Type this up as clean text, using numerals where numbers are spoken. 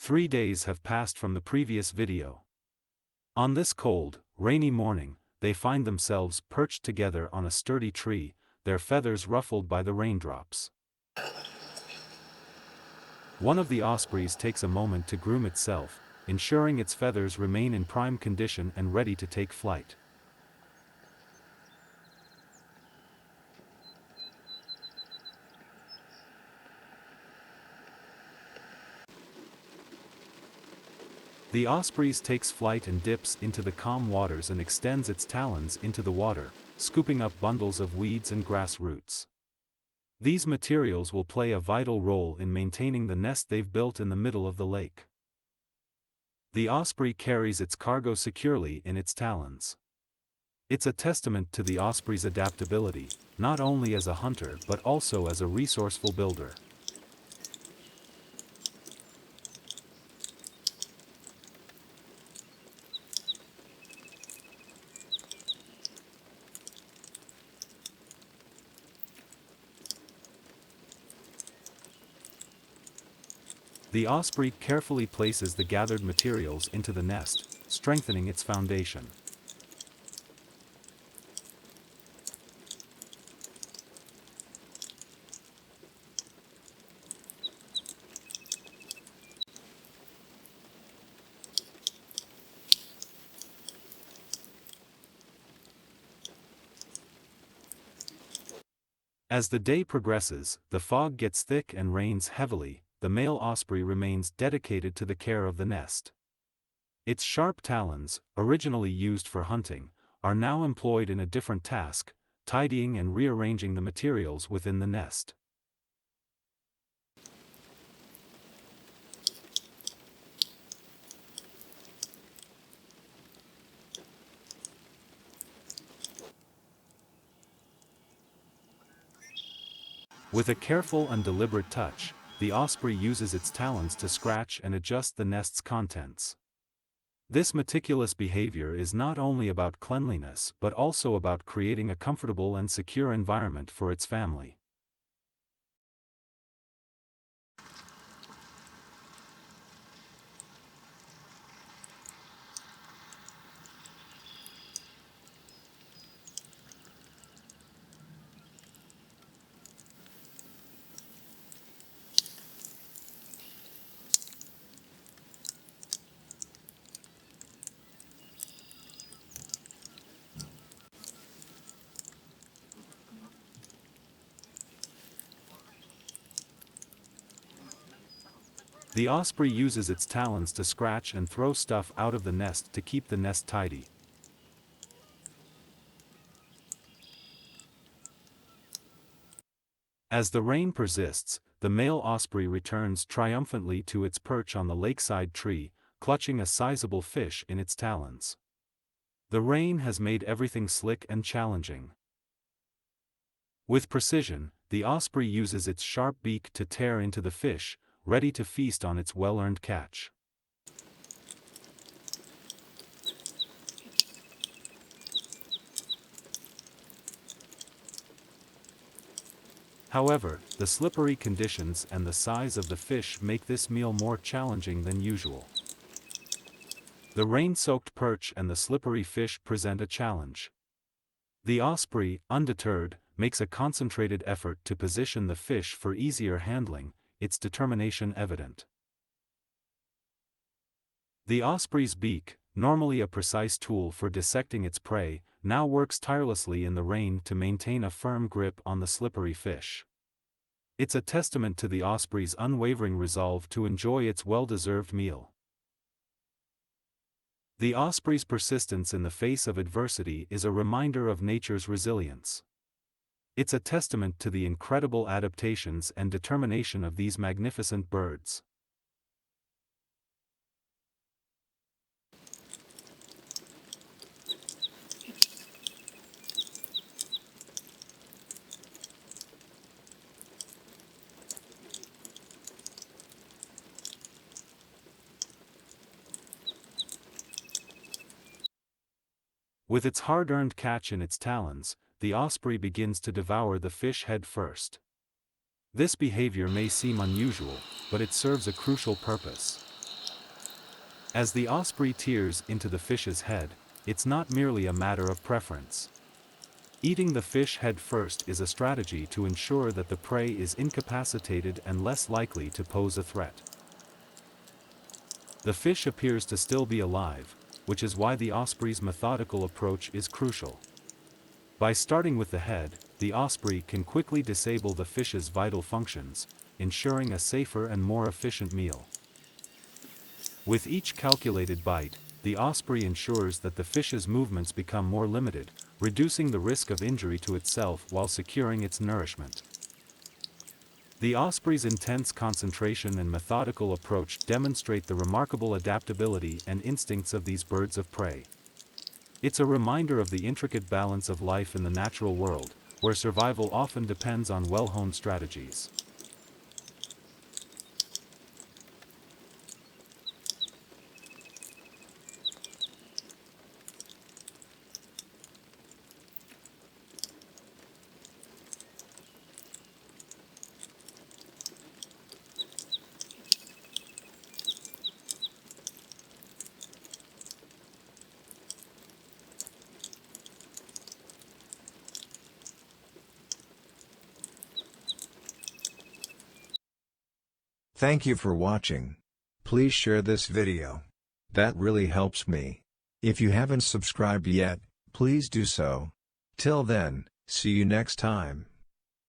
3 days have passed from the previous video. On this cold, rainy morning, they find themselves perched together on a sturdy tree, their feathers ruffled by the raindrops. One of the ospreys takes a moment to groom itself, ensuring its feathers remain in prime condition and ready to take flight. The osprey takes flight and dips into the calm waters and extends its talons into the water, scooping up bundles of weeds and grass roots. These materials will play a vital role in maintaining the nest they've built in the middle of the lake. The osprey carries its cargo securely in its talons. It's a testament to the osprey's adaptability, not only as a hunter but also as a resourceful builder. The osprey carefully places the gathered materials into the nest, strengthening its foundation. As the day progresses, the fog gets thick and rains heavily. The male osprey remains dedicated to the care of the nest. Its sharp talons, originally used for hunting, are now employed in a different task, tidying and rearranging the materials within the nest. With a careful and deliberate touch, the osprey uses its talons to scratch and adjust the nest's contents. This meticulous behavior is not only about cleanliness but also about creating a comfortable and secure environment for its family. The osprey uses its talons to scratch and throw stuff out of the nest to keep the nest tidy. As the rain persists, the male osprey returns triumphantly to its perch on the lakeside tree, clutching a sizable fish in its talons. The rain has made everything slick and challenging. With precision, the osprey uses its sharp beak to tear into the fish, ready to feast on its well-earned catch. However, the slippery conditions and the size of the fish make this meal more challenging than usual. The rain-soaked perch and the slippery fish present a challenge. The osprey, undeterred, makes a concentrated effort to position the fish for easier handling, its determination evident. The osprey's beak, normally a precise tool for dissecting its prey, now works tirelessly in the rain to maintain a firm grip on the slippery fish. It's a testament to the osprey's unwavering resolve to enjoy its well-deserved meal. The osprey's persistence in the face of adversity is a reminder of nature's resilience. It's a testament to the incredible adaptations and determination of these magnificent birds. With its hard-earned catch in its talons, the osprey begins to devour the fish head first. This behavior may seem unusual, but it serves a crucial purpose. As the osprey tears into the fish's head, it's not merely a matter of preference. Eating the fish head first is a strategy to ensure that the prey is incapacitated and less likely to pose a threat. The fish appears to still be alive, which is why the osprey's methodical approach is crucial. By starting with the head, the osprey can quickly disable the fish's vital functions, ensuring a safer and more efficient meal. With each calculated bite, the osprey ensures that the fish's movements become more limited, reducing the risk of injury to itself while securing its nourishment. The osprey's intense concentration and methodical approach demonstrate the remarkable adaptability and instincts of these birds of prey. It's a reminder of the intricate balance of life in the natural world, where survival often depends on well-honed strategies. Thank you for watching. Please share this video. That really helps me. If you haven't subscribed yet, please do so. Till then, see you next time.